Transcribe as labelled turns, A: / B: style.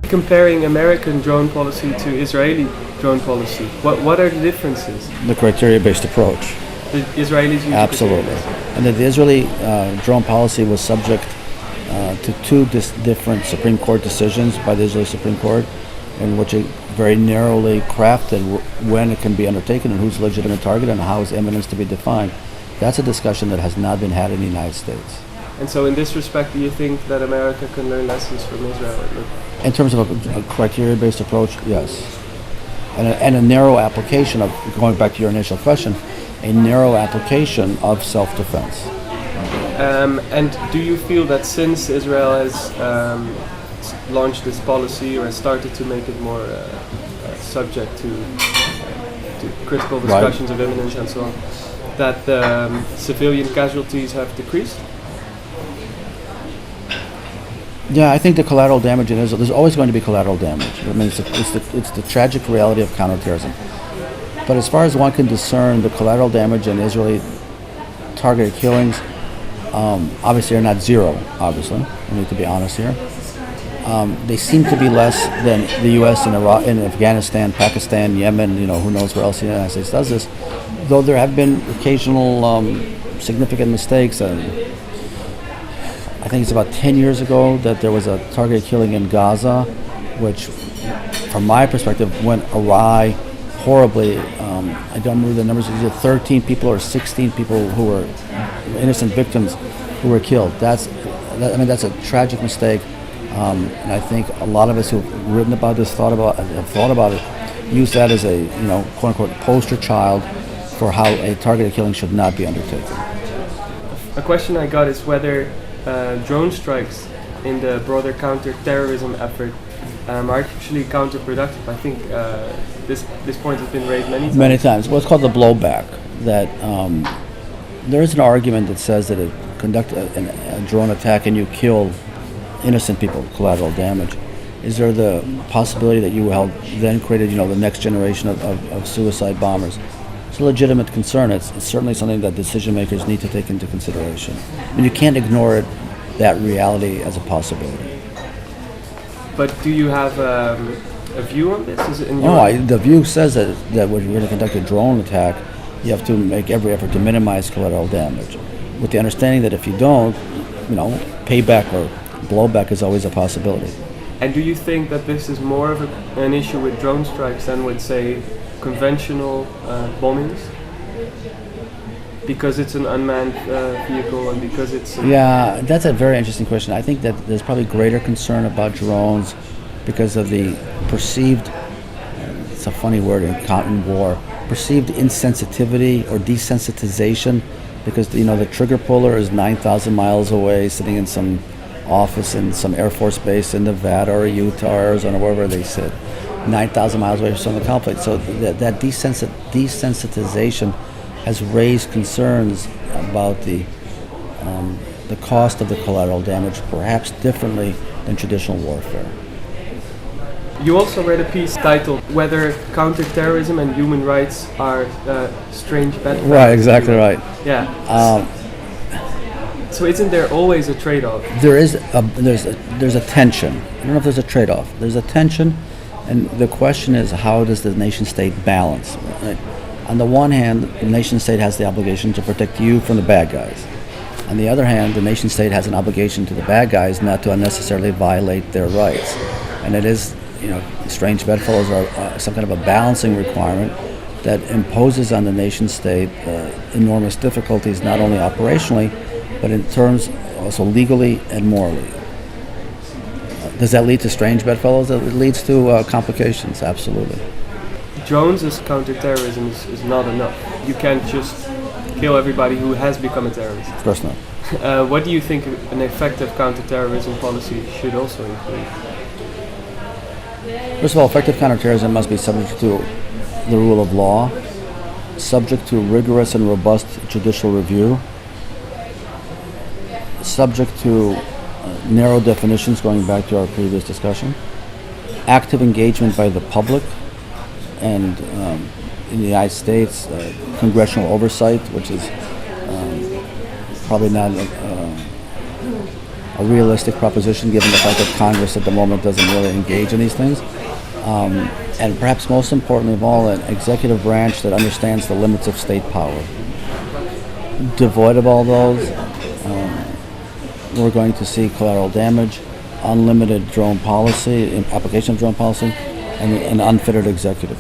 A: Comparing American drone policy to Israeli drone policy, what are the differences?
B: The criteria-based approach.
A: The Israelis use
B: Absolutely. And that the Israeli drone policy was subject to two different Supreme Court decisions by the Israeli Supreme Court, in which it very narrowly crafted when it can be undertaken and who's legitimate target and how is imminence to be defined. That's a discussion that has not been had in the United States.
A: And so in this respect, do you think that America can learn lessons from Israel?
B: In terms of a criteria-based approach, yes. And a narrow application of, going back to your initial question, a narrow application of self-defense.
A: And do you feel that since Israel has launched this policy or has started to make it more subject to critical discussions of imminence and so on, that civilian casualties have decreased?
B: Yeah, I think the collateral damage in Israel, there's always going to be collateral damage. I mean, it's the tragic reality of counterterrorism. But as far as one can discern, the collateral damage in Israeli targeted killings obviously are not zero, obviously. We need to be honest here. They seem to be less than the U.S. and Iraq, in Afghanistan, Pakistan, Yemen, who knows where else the United States does this. Though there have been occasional significant mistakes. I think it's about 10 years ago that there was a targeted killing in Gaza, which, from my perspective, went awry horribly. I don't remember the numbers. Either 13 people or 16 people who were innocent victims who were killed. That's a tragic mistake. And I think a lot of us who've written about this, have thought about it, use that as a, quote unquote, poster child for how a targeted killing should not be undertaken.
A: A question I got is whether drone strikes in the broader counter-terrorism effort are actually counterproductive. I think this point has been raised many times.
B: Many times. What's called the blowback. That there is an argument that says that if you conduct a drone attack and you kill innocent people, collateral damage, is there the possibility that you will then create the next generation of suicide bombers? It's a legitimate concern. It's certainly something that decision makers need to take into consideration. And you can't ignore that reality as a possibility.
A: But do you have a view on this? Is it in
B: the view says that when you're going to conduct a drone attack, you have to make every effort to minimize collateral damage, with the understanding that if you don't, payback or blowback is always a possibility.
A: And do you think that this is more of an issue with drone strikes than with, say, conventional bombings? Because it's an unmanned vehicle and because it's...
B: Yeah, that's a very interesting question. I think that there's probably greater concern about drones because of the perceived, it's a funny word in war, perceived insensitivity or desensitization, because the trigger puller is 9,000 miles away, sitting in some office in some Air Force base in Nevada or Utah or Arizona, wherever they sit, 9,000 miles away from the conflict. So that desensitization has raised concerns about the cost of the collateral damage, perhaps differently than traditional warfare.
A: You also read a piece titled "Whether Counter-terrorism and Human Rights Are Strange Bedfellows."
B: Right, exactly right.
A: Yeah. So isn't there always a trade-off?
B: There's a tension. I don't know if there's a trade-off. There's a tension, and the question is, how does the nation-state balance? Right? On the one hand, the nation-state has the obligation to protect you from the bad guys. On the other hand, the nation-state has an obligation to the bad guys not to unnecessarily violate their rights. And it is, strange bedfellows are some kind of a balancing requirement that imposes on the nation-state enormous difficulties, not only operationally, but in terms also legally and morally. Does that lead to strange bedfellows? It leads to complications, absolutely.
A: Drones as counter-terrorism is not enough. You can't just kill everybody who has become a terrorist.
B: Of course not.
A: What do you think an effective counter-terrorism policy should also include?
B: First of all, effective counterterrorism must be subject to the rule of law, subject to rigorous and robust judicial review, subject to narrow definitions, going back to our previous discussion, active engagement by the public, and in the United States, congressional oversight, which is probably not a realistic proposition given the fact that Congress at the moment doesn't really engage in these things. And perhaps most importantly of all, an executive branch that understands the limits of state power. Devoid of all those, we're going to see collateral damage, unlimited drone policy, application of drone policy, and an unfettered executive.